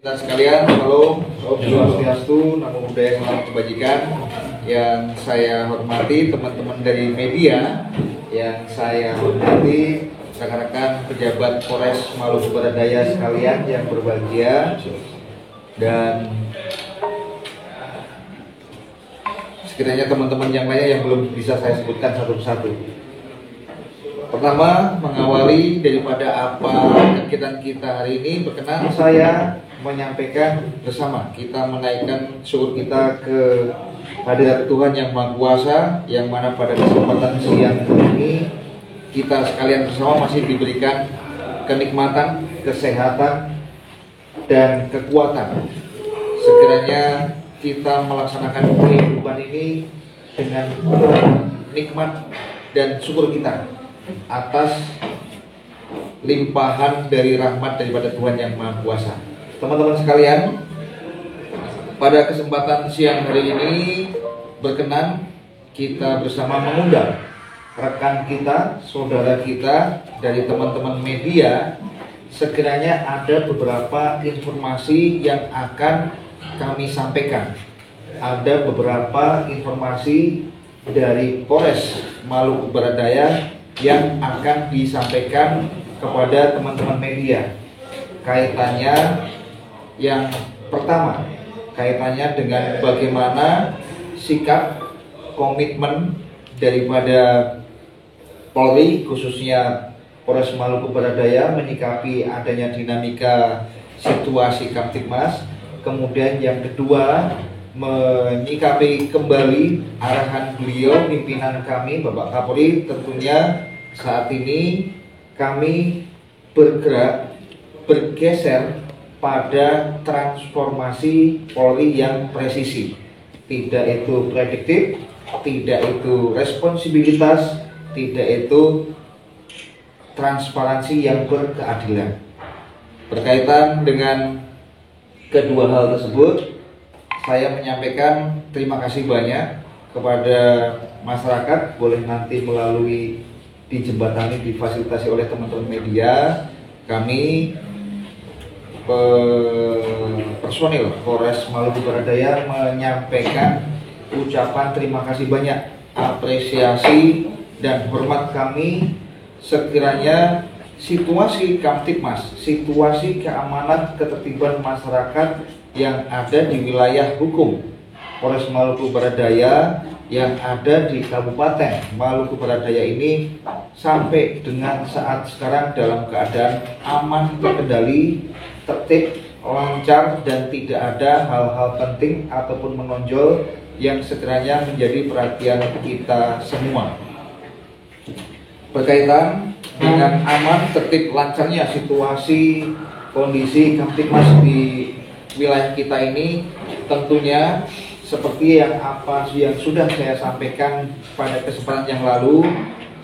Kita sekalian, halo, Om Swastiastu, Namo Buddhaya, Salam Kebajikan. Yang saya hormati teman-teman dari media, yang saya hormati rekan-rekan pejabat Polres Maluku Barat Daya sekalian yang berbahagia, dan sekiranya teman-teman yang lainnya yang belum bisa saya sebutkan satu persatu. Pertama, mengawali daripada apa kegiatan kita hari ini, berkenan saya menyampaikan bersama kita menaikkan syukur kita ke hadirat Tuhan Yang Maha Kuasa, yang mana pada kesempatan siang ini kita sekalian bersama masih diberikan kenikmatan, kesehatan, dan kekuatan. Sekiranya kita melaksanakan kehidupan ini dengan nikmat dan syukur kita atas limpahan dari rahmat daripada Tuhan Yang Maha Kuasa. Teman-teman sekalian, pada kesempatan siang hari ini berkenan kita bersama mengundang rekan kita, saudara kita dari teman-teman media. Sekiranya ada beberapa informasi yang akan kami sampaikan. Ada beberapa informasi dari Polres Maluku Barat Daya yang akan disampaikan kepada teman-teman media. Kaitannya yang pertama, kaitannya dengan bagaimana sikap komitmen daripada Polri, khususnya Polres Maluku Barat Daya, menyikapi adanya dinamika situasi Kamtibmas. Kemudian yang kedua, menyikapi kembali arahan beliau, pimpinan kami Bapak Kapolri. Tentunya saat ini kami bergeser pada transformasi Polri yang presisi. Tidak itu prediktif, tidak itu responsibilitas, tidak itu transparansi yang berkeadilan. Berkaitan dengan kedua hal tersebut, saya menyampaikan terima kasih banyak kepada masyarakat. Boleh nanti melalui dijembatani, difasilitasi oleh teman-teman media. Kami personil Polres Maluku Barat Daya menyampaikan ucapan terima kasih banyak, apresiasi dan hormat kami. Sekiranya situasi Kamtibmas, situasi keamanan ketertiban masyarakat yang ada di wilayah hukum Polres Maluku Barat Daya yang ada di Kabupaten Maluku Barat Daya ini sampai dengan saat sekarang dalam keadaan aman, terkendali, tertib, lancar, dan tidak ada hal-hal penting ataupun menonjol yang sekiranya menjadi perhatian kita semua. Berkaitan dengan aman, tertib, lancarnya situasi kondisi Kamtibmas di wilayah kita ini, tentunya seperti yang sudah saya sampaikan pada kesempatan yang lalu,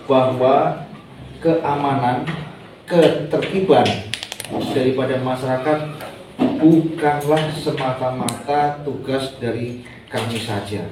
bahwa keamanan, ketertiban daripada masyarakat bukanlah semata-mata tugas dari kami saja.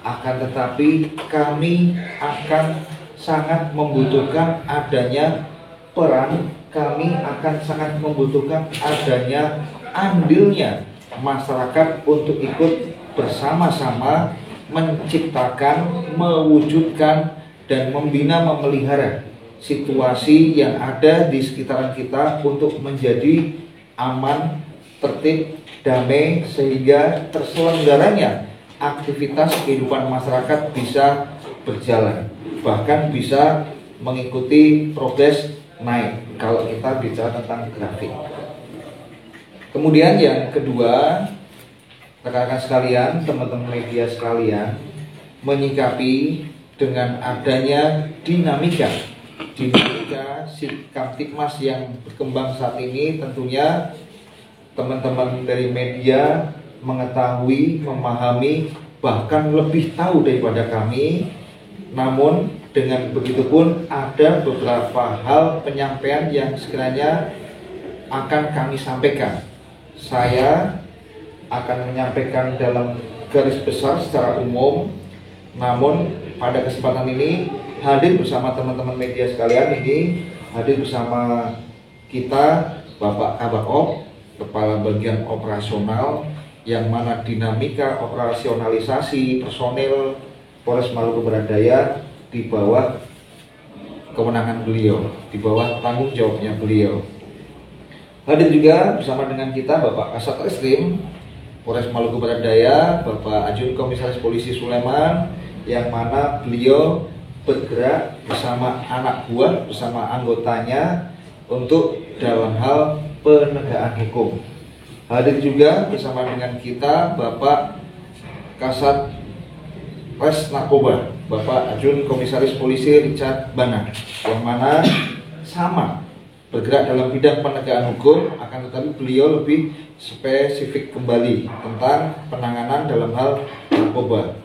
Akan tetapi kami akan sangat membutuhkan adanya peran, kami akan sangat membutuhkan adanya andilnya masyarakat untuk ikut bersama-sama menciptakan, mewujudkan, dan membina, memelihara situasi yang ada di sekitaran kita untuk menjadi aman, tertib, damai, sehingga terselenggaranya aktivitas kehidupan masyarakat bisa berjalan, bahkan bisa mengikuti progres naik kalau kita bicara tentang grafik. Kemudian yang kedua, rekan-rekan sekalian, teman-teman media sekalian, menyikapi dengan adanya dinamika Kamtibmas yang berkembang saat ini, tentunya teman-teman dari media mengetahui, memahami, bahkan lebih tahu daripada kami. Namun dengan begitu pun ada beberapa hal penyampaian yang sekiranya akan kami sampaikan. Saya akan menyampaikan dalam garis besar secara umum, namun pada kesempatan ini hadir bersama teman-teman media sekalian, ini hadir bersama kita Bapak Kabak Op, Kepala Bagian Operasional, yang mana dinamika operasionalisasi personil Polres Maluku Barat Daya di bawah kewenangan beliau, di bawah tanggung jawabnya beliau. Hadir juga bersama dengan kita Bapak Kasat Reskrim Polres Maluku Barat Daya, Bapak Ajun Komisaris Polisi Sulaiman, yang mana beliau bergerak bersama anak buah, bersama anggotanya untuk dalam hal penegakan hukum. Hadir juga bersama dengan kita Bapak Kasat Res Narkoba, Bapak Ajun Komisaris Polisi Richard Bana, yang mana sama bergerak dalam bidang penegakan hukum, akan tetapi beliau lebih spesifik kembali tentang penanganan dalam hal narkoba.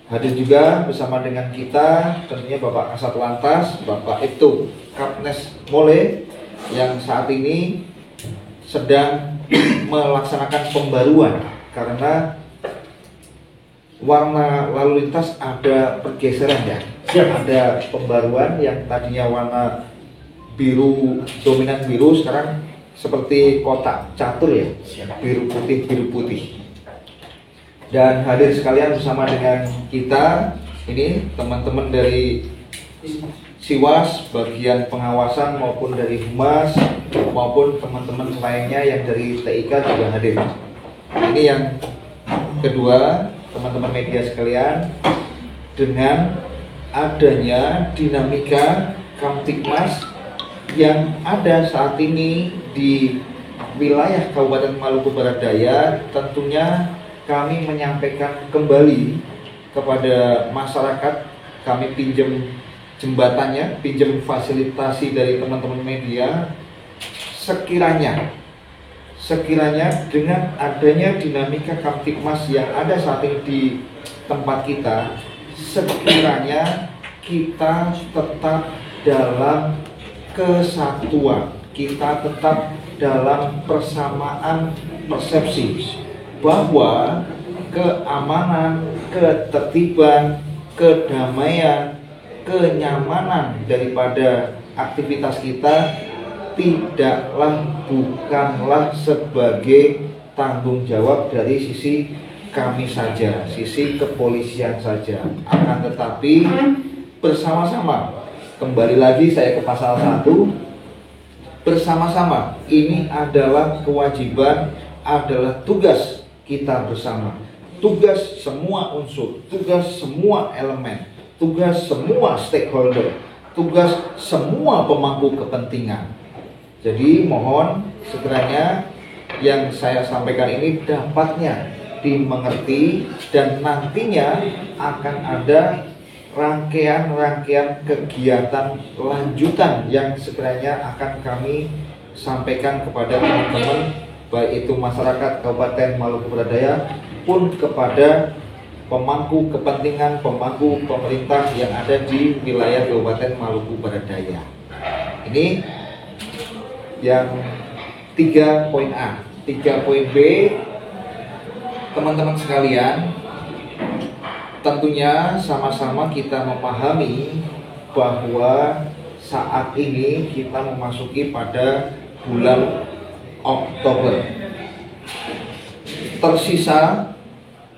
Hadir juga bersama dengan kita tentunya Bapak Kasat Lantas, Bapak Ibtu Kapnes Mole, yang saat ini sedang melaksanakan pembaruan karena warna lalu lintas ada pergeseran ya. Ada pembaruan yang tadinya warna biru, dominan biru, sekarang seperti kotak catur ya, biru putih. Dan hadir sekalian bersama dengan kita ini teman-teman dari Siwas, bagian pengawasan maupun dari Humas, maupun teman-teman lainnya yang dari TIK juga hadir. Ini yang kedua, teman-teman media sekalian, dengan adanya dinamika Kamtibmas yang ada saat ini di wilayah Kabupaten Maluku Barat Daya, tentunya kami menyampaikan kembali kepada masyarakat, kami pinjam jembatannya, pinjam fasilitasi dari teman-teman media, sekiranya dengan adanya dinamika Kamtibmas yang ada saat ini di tempat kita, sekiranya kita tetap dalam kesatuan, kita tetap dalam persamaan persepsi bahwa keamanan, ketertiban, kedamaian, kenyamanan daripada aktivitas kita bukanlah sebagai tanggung jawab dari sisi kami saja, sisi kepolisian saja, akan tetapi bersama-sama, kembali lagi saya ke pasal 1, bersama-sama, ini adalah kewajiban, adalah tugas kita bersama, tugas semua unsur, tugas semua elemen, tugas semua stakeholder, tugas semua pemangku kepentingan. Jadi mohon sekiranya yang saya sampaikan ini dapatnya dimengerti, dan nantinya akan ada rangkaian kegiatan lanjutan yang sekiranya akan kami sampaikan kepada teman-teman, baik itu masyarakat Kabupaten Maluku Barat Daya pun kepada pemangku kepentingan, pemangku pemerintah yang ada di wilayah Kabupaten Maluku Barat Daya. Ini yang 3 poin A. 3 poin B, teman-teman sekalian, tentunya sama-sama kita memahami bahwa saat ini kita memasuki pada bulan Oktober. Tersisa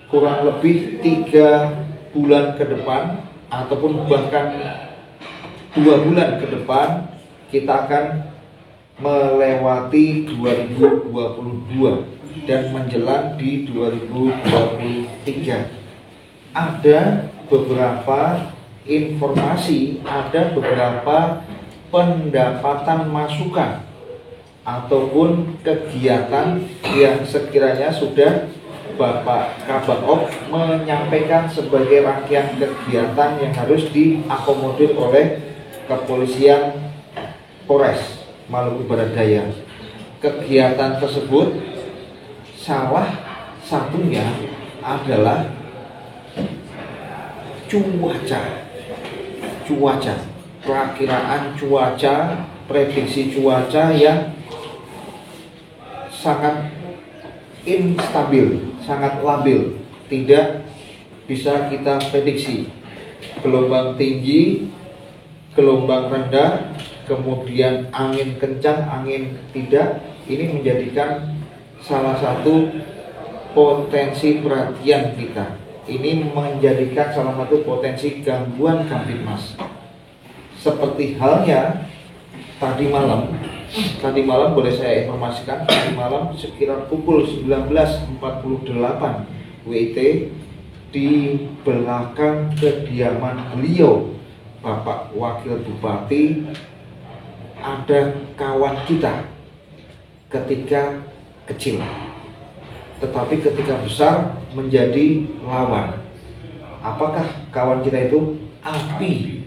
kurang lebih 3 bulan ke depan, ataupun bahkan 2 bulan ke depan, kita akan melewati 2022 dan menjelang di 2023. Ada beberapa informasi, ada beberapa pendapatan masukan ataupun kegiatan yang sekiranya sudah Bapak Kabak menyampaikan sebagai rangkaian kegiatan yang harus diakomodir oleh Kepolisian Polres Maluku Barat Daya. Kegiatan tersebut salah satunya adalah cuaca, perakiraan cuaca, prediksi cuaca yang sangat instabil, sangat labil, tidak bisa kita prediksi. Gelombang tinggi, gelombang rendah, kemudian angin kencang, angin tidak, ini menjadikan salah satu potensi perhatian kita. Ini menjadikan salah satu potensi gangguan Kamtibmas. Seperti halnya tadi malam boleh saya informasikan, tadi malam sekitar pukul 19.48 WIT di belakang kediaman beliau, Bapak Wakil Bupati, ada kawan kita ketika kecil, tetapi ketika besar menjadi lawan. Apakah kawan kita itu? Api.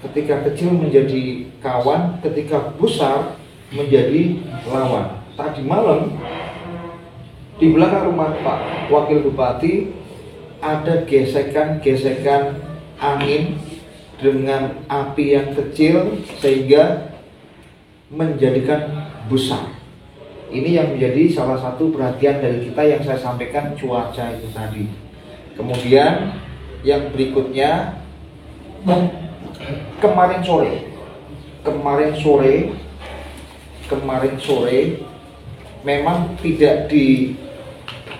Ketika kecil menjadi kawan, ketika besar menjadi lawan. Tadi malam di belakang rumah Pak Wakil Bupati ada gesekan-gesekan angin dengan api yang kecil sehingga menjadikan besar. Ini yang menjadi salah satu perhatian dari kita yang saya sampaikan, cuaca itu tadi. Kemudian yang berikutnya, kemarin sore memang tidak di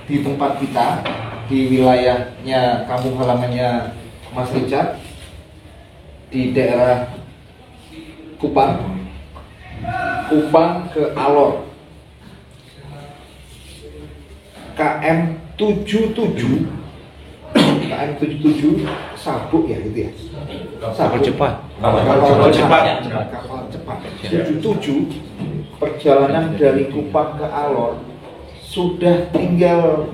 tempat kita, di wilayahnya kampung halamannya Mas Richard, di daerah Kupang ke Alor, KM 77 Sabuk ya gitu ya. Kapal cepat. Kapal cepat. 77 perjalanan dari Kupang ke Alor sudah tinggal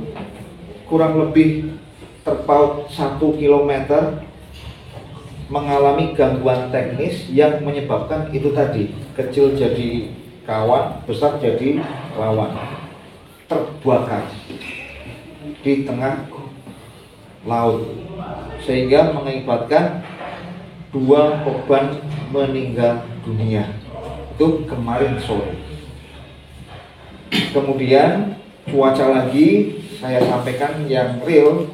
kurang lebih terpaut 1 kilometer, mengalami gangguan teknis yang menyebabkan itu tadi, kecil jadi kawan, besar jadi lawan, terbakar di tengah laut sehingga mengakibatkan 2 korban meninggal dunia. Itu kemarin sore. Kemudian cuaca lagi saya sampaikan yang real,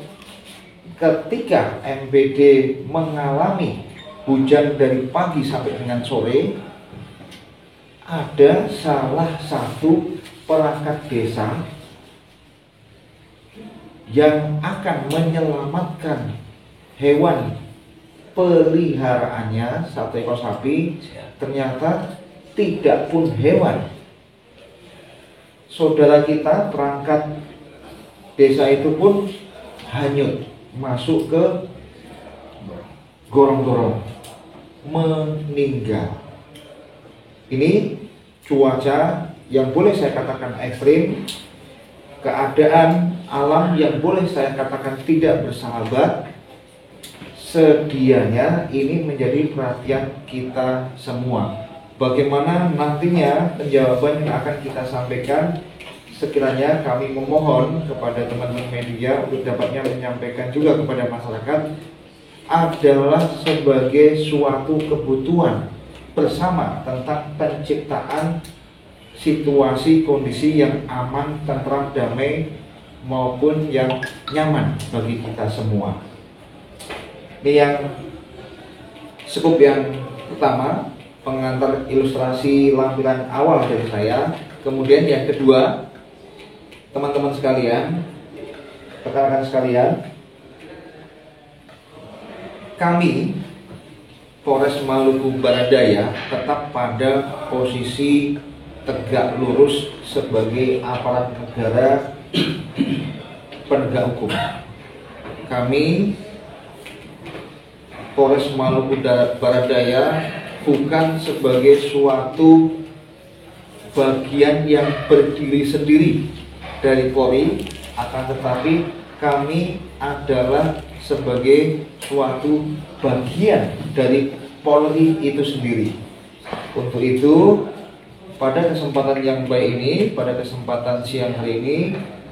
ketika MBD mengalami hujan dari pagi sampai dengan sore, ada salah satu perangkat desa yang akan menyelamatkan hewan peliharaannya, 1 ekor sapi, ternyata tidak pun hewan. Saudara kita perangkat desa itu pun hanyut, masuk ke gorong-gorong, meninggal. Ini cuaca yang boleh saya katakan ekstrim, keadaan alam yang boleh saya katakan tidak bersahabat. Sedianya ini menjadi perhatian kita semua. Bagaimana nantinya penjawaban yang akan kita sampaikan, sekiranya kami memohon kepada teman-teman media untuk dapatnya menyampaikan juga kepada masyarakat, adalah sebagai suatu kebutuhan bersama tentang penciptaan situasi kondisi yang aman, tentram, damai maupun yang nyaman bagi kita semua. Ini yang skup yang pertama, pengantar ilustrasi lampiran awal dari saya. Kemudian yang kedua, teman-teman sekalian, rekan-rekan sekalian, kami Polres Maluku Barat Daya tetap pada posisi tegak lurus sebagai aparat negara penegak hukum. Kami Polres Maluku Barat Daya bukan sebagai suatu bagian yang berdiri sendiri dari Polri, akan tetapi kami adalah sebagai suatu bagian dari Polri itu sendiri. Untuk itu, pada kesempatan yang baik ini, pada kesempatan siang hari ini,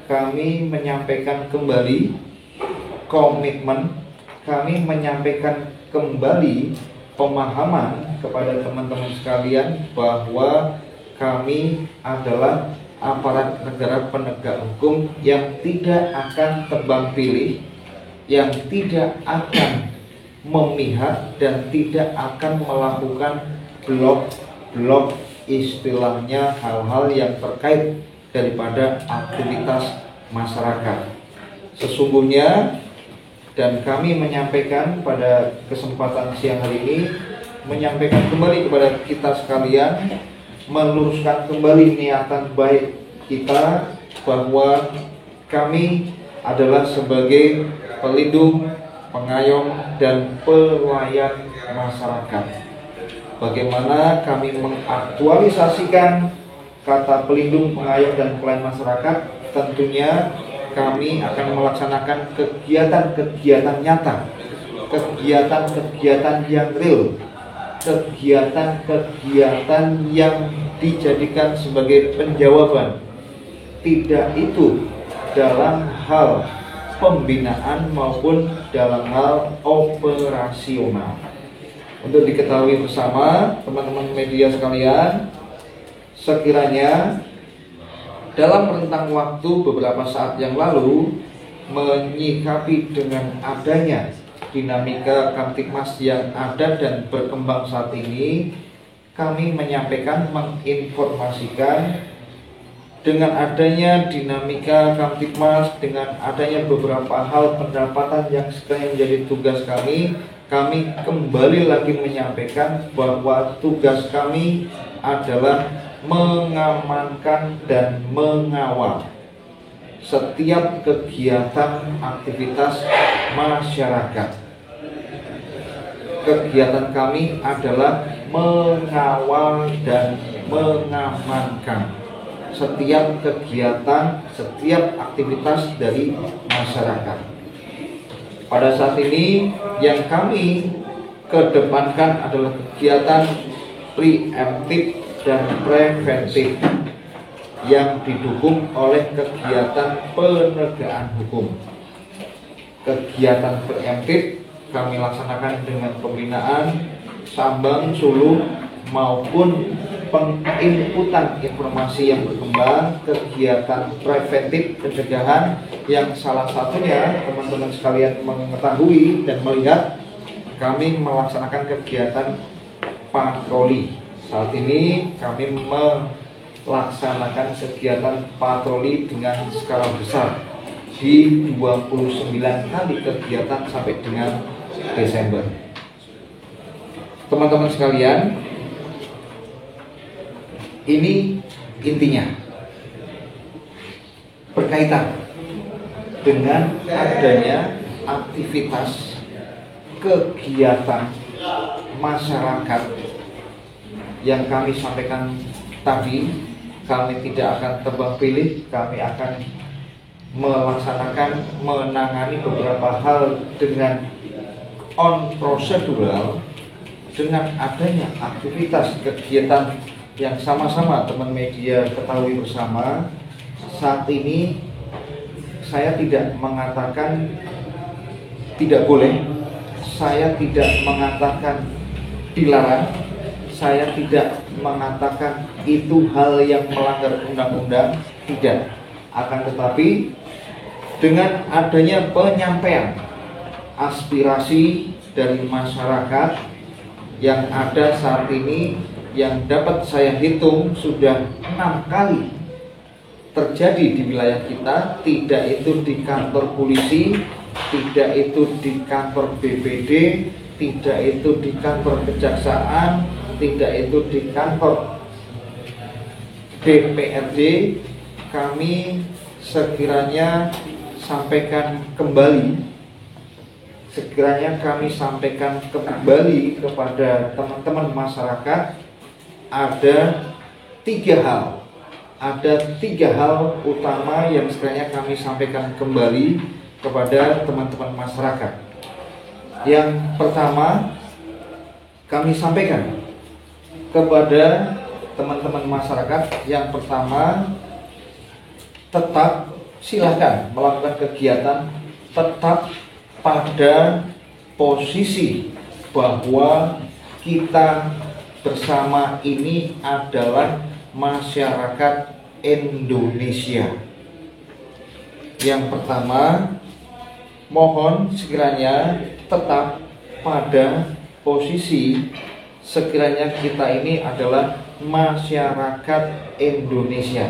kami menyampaikan kembali komitmen, kami menyampaikan kembali pemahaman kepada teman-teman sekalian bahwa kami adalah aparat negara penegak hukum yang tidak akan tebang pilih, yang tidak akan memihak dan tidak akan melakukan blok blog, istilahnya hal-hal yang terkait daripada aktivitas masyarakat. Sesungguhnya, dan kami menyampaikan pada kesempatan siang hari ini, menyampaikan kembali kepada kita sekalian, meluruskan kembali niatan baik kita bahwa kami adalah sebagai pelindung, pengayom, dan pelayan masyarakat. Bagaimana kami mengaktualisasikan kata pelindung, pengayom, dan pelayan masyarakat? Tentunya kami akan melaksanakan kegiatan-kegiatan nyata, kegiatan-kegiatan yang real, kegiatan-kegiatan yang dijadikan sebagai penjawaban, tidak itu dalam hal pembinaan maupun dalam hal operasional. Untuk diketahui bersama teman-teman media sekalian, sekiranya dalam rentang waktu beberapa saat yang lalu, menyikapi dengan adanya dinamika Kamtibmas yang ada dan berkembang saat ini, kami menyampaikan, menginformasikan dengan adanya dinamika Kamtibmas, dengan adanya beberapa hal pendapatan yang sekiranya menjadi tugas kami kembali lagi menyampaikan bahwa tugas kami adalah mengamankan dan mengawal setiap kegiatan aktivitas masyarakat. Kegiatan kami adalah mengawal dan mengamankan setiap kegiatan, setiap aktivitas dari masyarakat. Pada saat ini yang kami kedepankan adalah kegiatan preemptif dan preventif yang didukung oleh kegiatan penegakan hukum. Kegiatan preemptif kami laksanakan dengan pembinaan, sambang, suluh, maupun penginputan informasi yang berkembang. Kegiatan preventif pencegahan yang salah satunya teman-teman sekalian mengetahui dan melihat, kami melaksanakan kegiatan patroli. Saat ini kami melaksanakan kegiatan patroli dengan skala besar di 29 kali kegiatan sampai dengan Desember. Teman-teman sekalian, ini intinya berkaitan dengan adanya aktivitas kegiatan masyarakat yang kami sampaikan tadi. Kami tidak akan tebang pilih, kami akan melaksanakan, menangani beberapa hal dengan on prosedural, dengan adanya aktivitas kegiatan yang sama-sama teman media ketahui bersama. Saat ini saya tidak mengatakan tidak boleh, saya tidak mengatakan dilarang, saya tidak mengatakan itu hal yang melanggar undang-undang, tidak. Akan tetapi dengan adanya penyampaian aspirasi dari masyarakat yang ada saat ini, yang dapat saya hitung sudah 6 kali terjadi di wilayah kita, tidak itu di kantor polisi, tidak itu di kantor BPD, tidak itu di kantor kejaksaan, tidak itu di kantor DPRD. Kami sekiranya sampaikan kembali, kepada teman-teman masyarakat, ada tiga hal utama yang sekiranya kami sampaikan kembali kepada teman-teman masyarakat. Yang pertama, kami sampaikan kepada teman-teman masyarakat, yang pertama, tetap silakan melakukan kegiatan, tetap pada posisi bahwa kita bersama ini adalah masyarakat Indonesia. Yang pertama, mohon sekiranya tetap pada posisi sekiranya kita ini adalah masyarakat Indonesia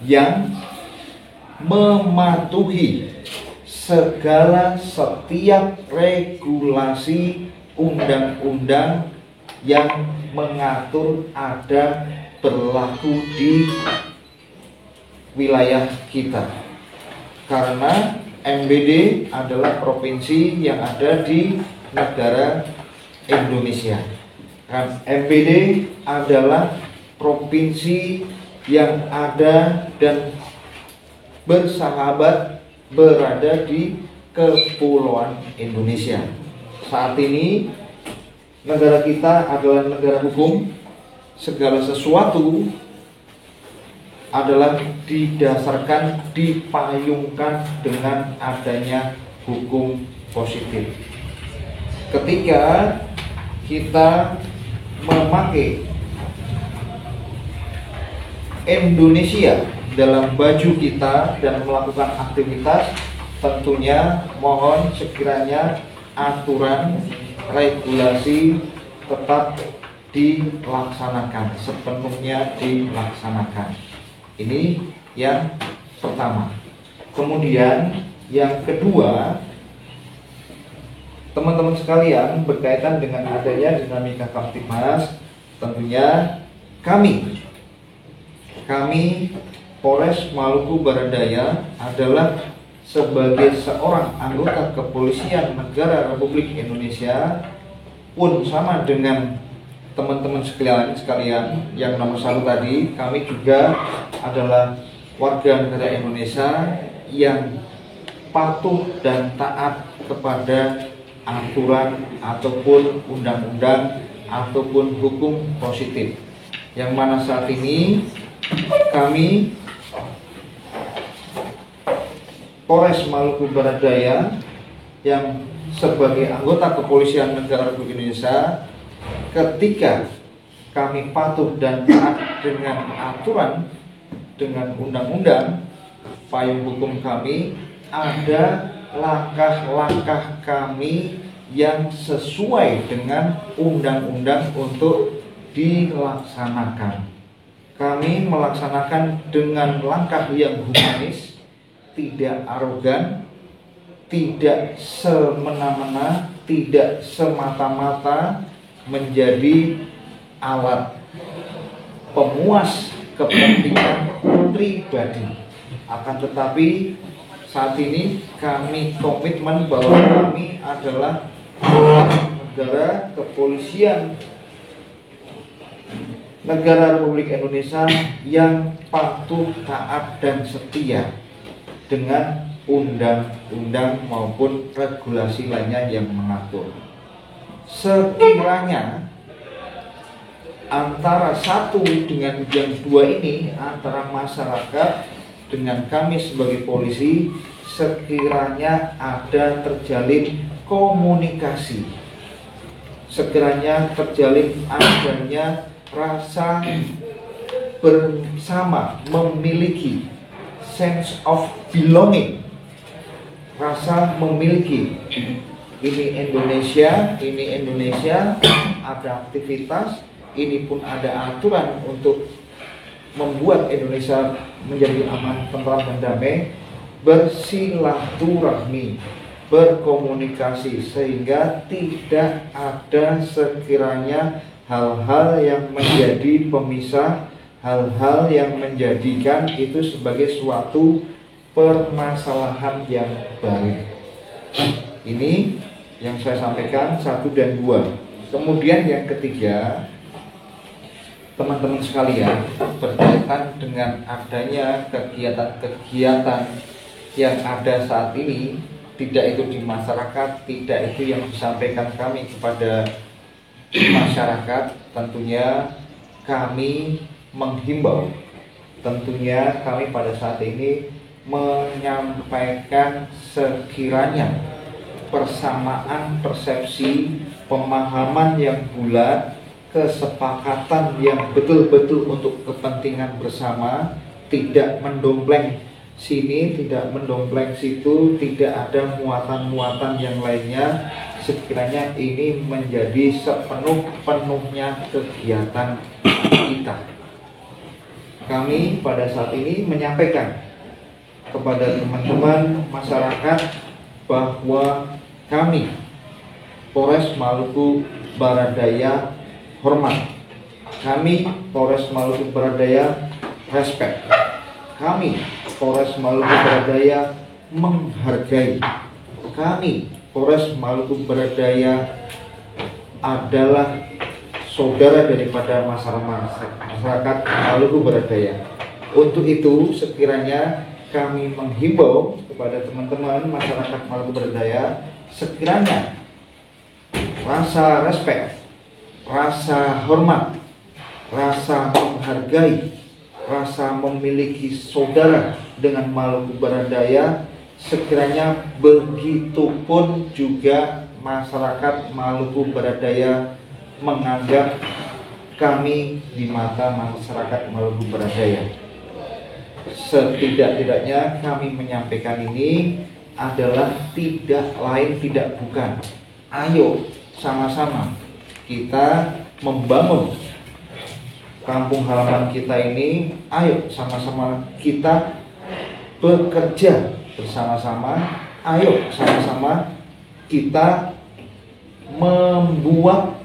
yang mematuhi setiap regulasi undang-undang yang mengatur ada berlaku di wilayah kita. Karena MBD adalah provinsi yang ada di negara Indonesia. Dan MBD adalah provinsi yang ada dan bersahabat berada di Kepulauan Indonesia. Saat ini negara kita adalah negara hukum. Segala sesuatu adalah didasarkan, dipayungkan dengan adanya hukum positif. Ketika kita memakai Indonesia dalam baju kita dan melakukan aktivitas, tentunya mohon sekiranya aturan regulasi tetap dilaksanakan, sepenuhnya dilaksanakan. Ini yang pertama. Kemudian yang kedua, teman-teman sekalian, berkaitan dengan adanya dinamika Kamtibmas, tentunya kami Polres Maluku Barat Daya adalah sebagai seorang anggota kepolisian negara Republik Indonesia, pun sama dengan teman-teman sekalian yang nomor satu tadi, kami juga adalah warga negara Indonesia yang patuh dan taat kepada aturan ataupun undang-undang ataupun hukum positif, yang mana saat ini kami Polres Maluku Barat Daya yang sebagai anggota kepolisian negara Republik Indonesia, ketika kami patuh dan taat dengan aturan, dengan undang-undang, payung hukum kami, ada langkah-langkah kami yang sesuai dengan undang-undang untuk dilaksanakan. Kami melaksanakan dengan langkah yang humanis, tidak arogan, tidak semena-mena, tidak semata-mata menjadi alat pemuas kepentingan pribadi. Akan tetapi saat ini kami komitmen bahwa kami adalah negara kepolisian negara Republik Indonesia yang patuh, taat, dan setia dengan undang-undang maupun regulasi lainnya yang mengatur. Sekiranya antara satu dengan yang dua ini, antara masyarakat dengan kami sebagai polisi, sekiranya ada terjalin komunikasi, sekiranya terjalin adanya rasa bersama, memiliki sense of belonging, rasa memiliki ini Indonesia, ada aktivitas, ini pun ada aturan untuk membuat Indonesia menjadi aman, tentram, dan damai, bersilaturahmi, berkomunikasi, sehingga tidak ada sekiranya hal-hal yang menjadi pemisah, hal-hal yang menjadikan itu sebagai suatu permasalahan yang baik. Ini yang saya sampaikan, 1 dan 2. Kemudian yang ketiga, teman-teman sekalian, berkaitan dengan adanya kegiatan-kegiatan yang ada saat ini, tidak itu di masyarakat, tidak itu yang disampaikan kami kepada masyarakat, tentunya kami menghimbau, tentunya kami pada saat ini menyampaikan sekiranya persamaan persepsi, pemahaman yang bulat, kesepakatan yang betul-betul untuk kepentingan bersama, tidak mendompleng sini, tidak mendompleng situ, tidak ada muatan-muatan yang lainnya. Sekiranya ini menjadi sepenuh-penuhnya kegiatan kita. Kami pada saat ini menyampaikan kepada teman-teman masyarakat bahwa kami Polres Maluku Barat Daya hormat. Kami Polres Maluku Barat Daya respect. Kami Polres Maluku Barat Daya menghargai. Kami Polres Maluku Barat Daya adalah saudara daripada masyarakat Maluku Barat Daya. Untuk itu sekiranya kami menghimbau kepada teman-teman masyarakat Maluku Barat Daya, sekiranya rasa respect, rasa hormat, rasa menghargai, rasa memiliki saudara dengan Maluku Barat Daya, sekiranya begitupun juga masyarakat Maluku Barat Daya menganggap kami di mata masyarakat Maluku Barat Daya. Setidak-tidaknya kami menyampaikan ini adalah tidak lain tidak bukan. Ayo sama-sama kita membangun kampung halaman kita ini. Ayo sama-sama kita bekerja bersama-sama. Ayo sama-sama kita membuat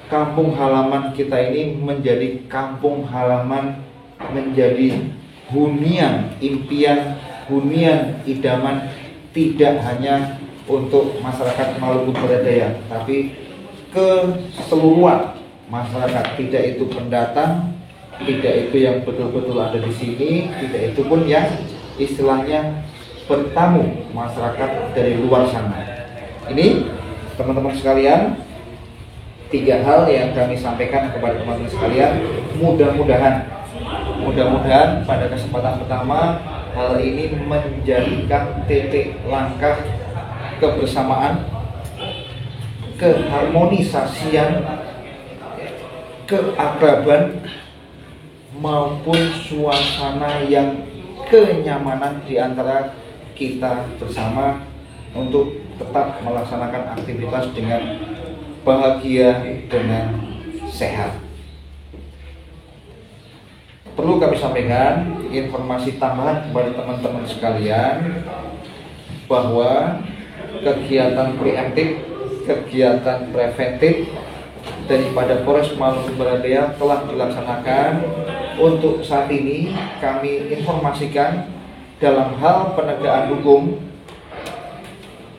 kampung halaman kita ini menjadi kampung halaman, menjadi hunian impian, hunian idaman, tidak hanya untuk masyarakat Maluku Barat Daya, tapi keseluruhan masyarakat. Tidak itu pendatang, tidak itu yang betul-betul ada di sini, tidak itu pun yang istilahnya bertamu masyarakat dari luar sana. Ini teman-teman sekalian, 3 hal yang kami sampaikan kepada teman-teman sekalian. Mudah-mudahan pada kesempatan pertama hal ini menjadikan titik langkah kebersamaan, keharmonisasian, keakraban, maupun suasana yang kenyamanan di antara kita bersama untuk tetap melaksanakan aktivitas dengan bahagia, dengan sehat. Perlu kami sampaikan informasi tambahan kepada teman-teman sekalian bahwa kegiatan preemptif, kegiatan preventif daripada Polres Maluku Barat Daya telah dilaksanakan. Untuk saat ini kami informasikan dalam hal penegakan hukum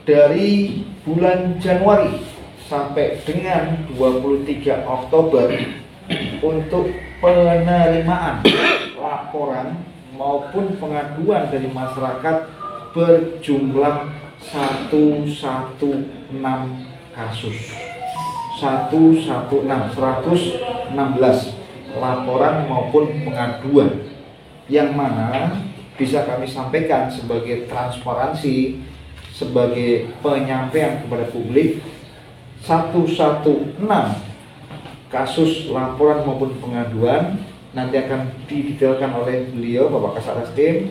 dari bulan Januari sampai dengan 23 Oktober untuk penerimaan laporan maupun pengaduan dari masyarakat berjumlah 116 kasus. 116 laporan maupun pengaduan, yang mana bisa kami sampaikan sebagai transparansi, sebagai penyampaian kepada publik. 116 kasus laporan maupun pengaduan nanti akan didetailkan oleh beliau Bapak Kasat Reskrim.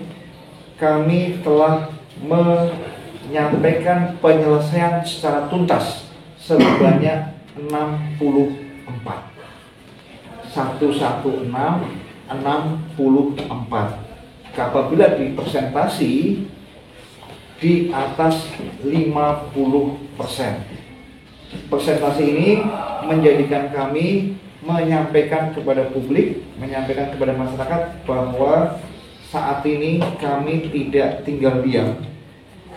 Kami telah menyampaikan penyelesaian secara tuntas sebanyak 64. 116 apabila dipresentasi di atas 50%. Presentasi ini menjadikan kami menyampaikan kepada publik, menyampaikan kepada masyarakat bahwa saat ini kami tidak tinggal diam.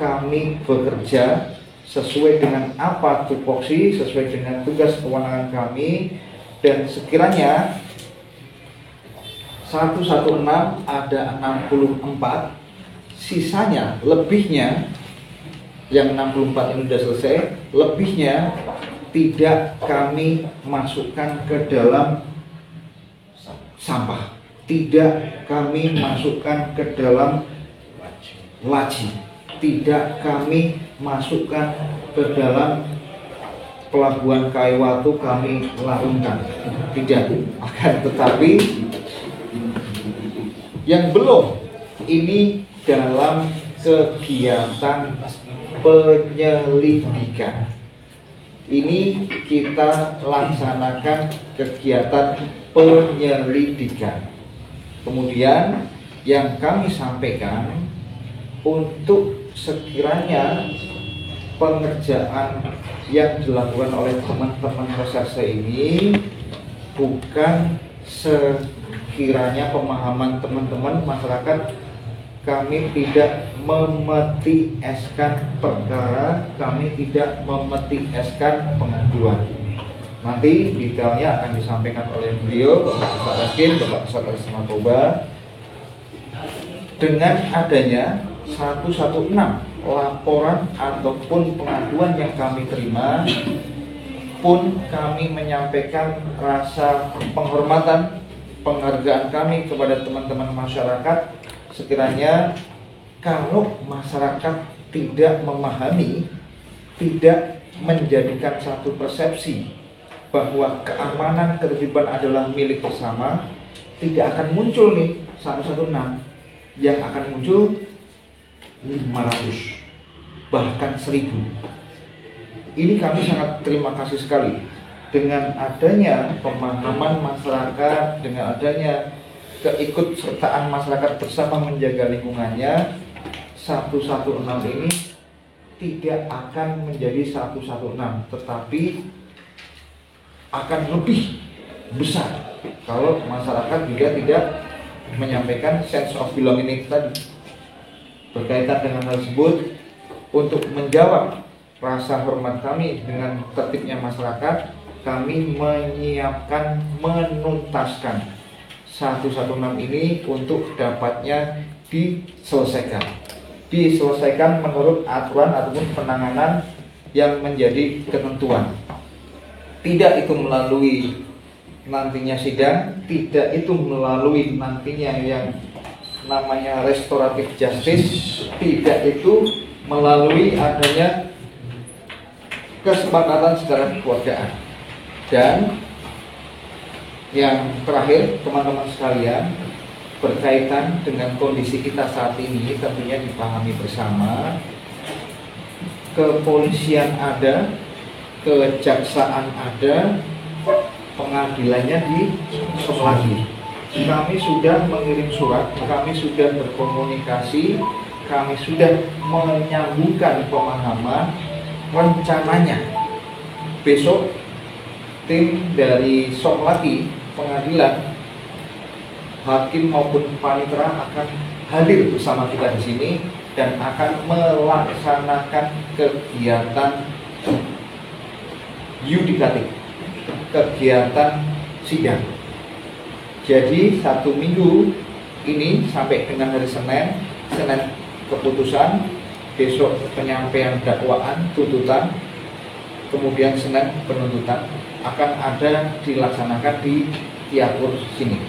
Kami bekerja sesuai dengan apa tupoksi, sesuai dengan tugas kewenangan kami, dan sekiranya 116 ada 64, sisanya lebihnya yang 64 ini sudah selesai, lebihnya tidak kami masukkan ke dalam sampah, tidak kami masukkan ke dalam laci, tidak kami masukkan ke dalam pelabuhan Kaiwatu kami larungkan, tidak. Akan tetapi yang belum ini dalam kegiatan penyelidikan. Ini kita laksanakan kegiatan penyelidikan. Kemudian yang kami sampaikan, untuk sekiranya pengerjaan yang dilakukan oleh teman-teman reserse ini bukan sekiranya pemahaman teman-teman masyarakat, kami tidak memetieskan perkara, kami tidak memetieskan pengaduan. Nanti detailnya akan disampaikan oleh beliau, Bapak Kasat Reskrim, Bapak Kasat Reskrim Narkoba. Dengan adanya 116 laporan ataupun pengaduan yang kami terima, pun kami menyampaikan rasa penghormatan, penghargaan kami kepada teman-teman masyarakat. Sekiranya kalau masyarakat tidak memahami, tidak menjadikan satu persepsi bahwa keamanan ketertiban adalah milik bersama, tidak akan muncul nih 116, yang akan muncul 500 bahkan 1000. Ini kami sangat terima kasih sekali dengan adanya pemahaman masyarakat, dengan adanya keikutsertaan masyarakat bersama menjaga lingkungannya. 116 ini tidak akan menjadi 116, tetapi akan lebih besar kalau masyarakat juga tidak menyampaikan sense of belonging itu tadi. Berkaitan dengan hal tersebut, untuk menjawab rasa hormat kami dengan tertibnya masyarakat, kami menyiapkan, menuntaskan 116 ini untuk dapatnya diselesaikan menurut aturan ataupun penanganan yang menjadi ketentuan. Tidak itu melalui nantinya sidang, tidak itu melalui nantinya yang namanya restoratif justice, tidak itu melalui adanya kesepakatan secara kekeluargaan. Dan yang terakhir, teman-teman sekalian, berkaitan dengan kondisi kita saat ini tentunya dipahami bersama. Kepolisian ada, kejaksaan ada, pengadilannya di lagi. Kami sudah mengirim surat, kami sudah berkomunikasi, kami sudah menyambungkan pemahaman. Rencananya besok tim dari Somlaki pengadilan, hakim maupun panitera akan hadir bersama kita di sini dan akan melaksanakan kegiatan yudikatif, kegiatan sidang. Jadi 1 minggu ini sampai dengan hari Senin keputusan, besok penyampaian dakwaan, tuntutan, kemudian Senin penuntutan akan ada dilaksanakan di Tiakur sini.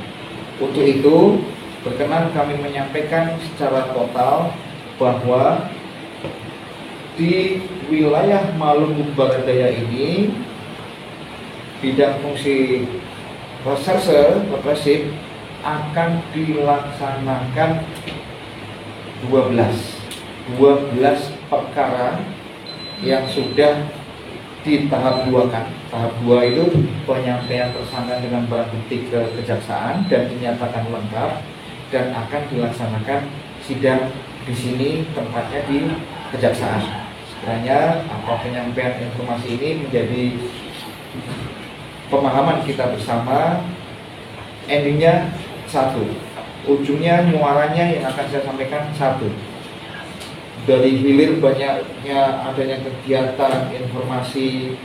Untuk itu berkenan kami menyampaikan secara total bahwa di wilayah Maluku Barat Daya ini bidang fungsi reserse represif akan dilaksanakan 12 perkara yang sudah di tahap 2 kan. Tahap 2 itu penyampaian tersangka dengan barang bukti ke kejaksaan dan dinyatakan lengkap dan akan dilaksanakan sidang di sini, tempatnya di kejaksaan. Sekiranya apa penyampaian informasi ini menjadi pemahaman kita bersama, endingnya satu, ujungnya muaranya yang akan saya sampaikan satu. Dari hilir banyaknya adanya kegiatan informasi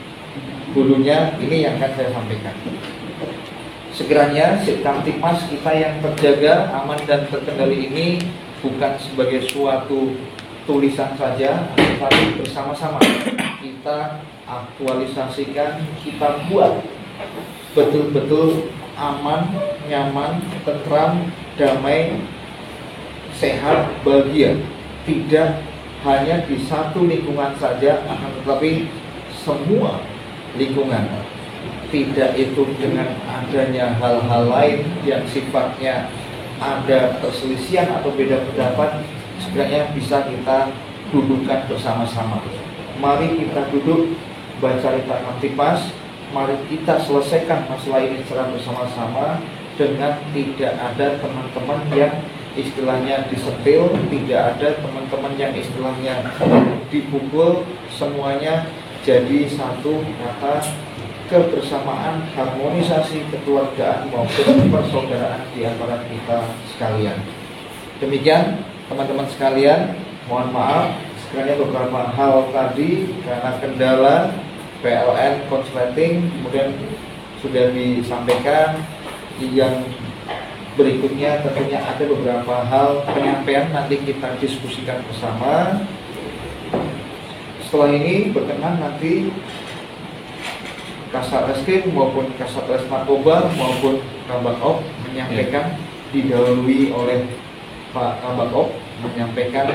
hulunya, ini yang akan saya sampaikan. Sekiranya Kamtipmas kita yang terjaga, aman dan terkendali ini bukan sebagai suatu tulisan saja, tetapi bersama-sama kita aktualisasikan, kita buat betul-betul aman, nyaman, tentram, damai, sehat, bahagia. Tidak hanya di satu lingkungan saja, akan tetapi semua lingkungan. Tidak itu dengan adanya hal-hal lain yang sifatnya ada perselisihan atau beda pendapat, sebenarnya bisa kita dudukkan bersama-sama. Mari kita duduk, baca Rita Kamtipas, mari kita selesaikan masalah ini secara bersama-sama dengan tidak ada teman-teman yang istilahnya disetil, tidak ada teman-teman yang istilahnya dipukul, semuanya jadi satu kata kebersamaan, harmonisasi kekeluargaan maupun persaudaraan di antara kita sekalian. Demikian teman-teman sekalian, mohon maaf sekiranya beberapa hal tadi karena kendala PLN konsleting kemudian sudah disampaikan. Yang berikutnya tentunya ada beberapa hal penyampaian nanti kita diskusikan bersama. Setelah ini berkenan nanti Kasat Reskrim maupun Kasat Res Narkoba maupun Kabak Op menyampaikan, didahului oleh Pak Kabak Op menyampaikan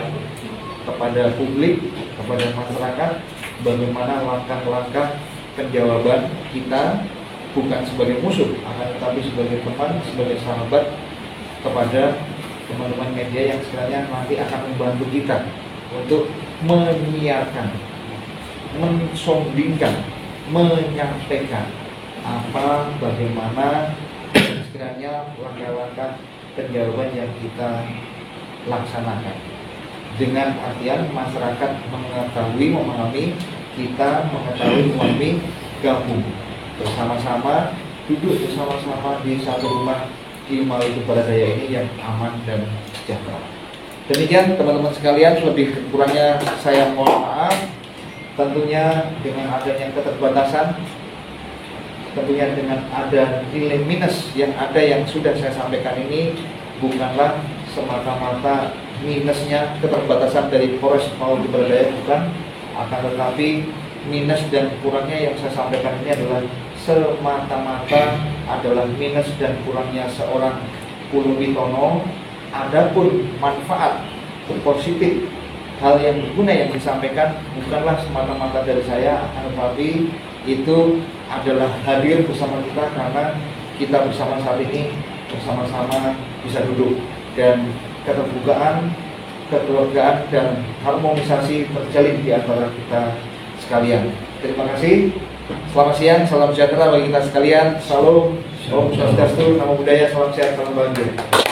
kepada publik, kepada masyarakat bagaimana langkah-langkah penjawaban kita, bukan sebagai musuh, akan tetapi sebagai teman, sebagai sahabat kepada teman-teman media yang sekiranya nanti akan membantu kita untuk menyiarkan, mensondingkan, menyampaikan apa, bagaimana sekiranya langkah-langkah penjawaban yang kita laksanakan. Dengan artian masyarakat mengetahui, memahami, kita mengetahui, memahami, gabung bersama-sama, duduk bersama-sama di satu rumah di Maluku Barat Daya ini yang aman dan sejahtera. Demikian teman-teman sekalian, lebih kurangnya saya mohon maaf. Tentunya dengan adanya keterbatasan, tentunya dengan ada nilai minus yang ada yang sudah saya sampaikan ini bukanlah semata-mata minusnya keterbatasan dari Polres Maluku Barat Daya, bukan, akan tetapi minus dan kurangnya yang saya sampaikan ini adalah semata-mata adalah minus dan kurangnya seorang Purwitono. Adapun manfaat positif, hal yang berguna yang disampaikan bukanlah semata-mata dari saya, akan tetapi itu adalah hadir bersama kita karena kita bersama saat ini bersama-sama bisa duduk dan keterbukaan, kekeluargaan dan harmonisasi terjalin di antara kita sekalian. Terima kasih. Selamat siang, salam sejahtera bagi kita sekalian. Salam, Om Swastiastu, Namo Buddhaya, salam sehat, salam bahagia.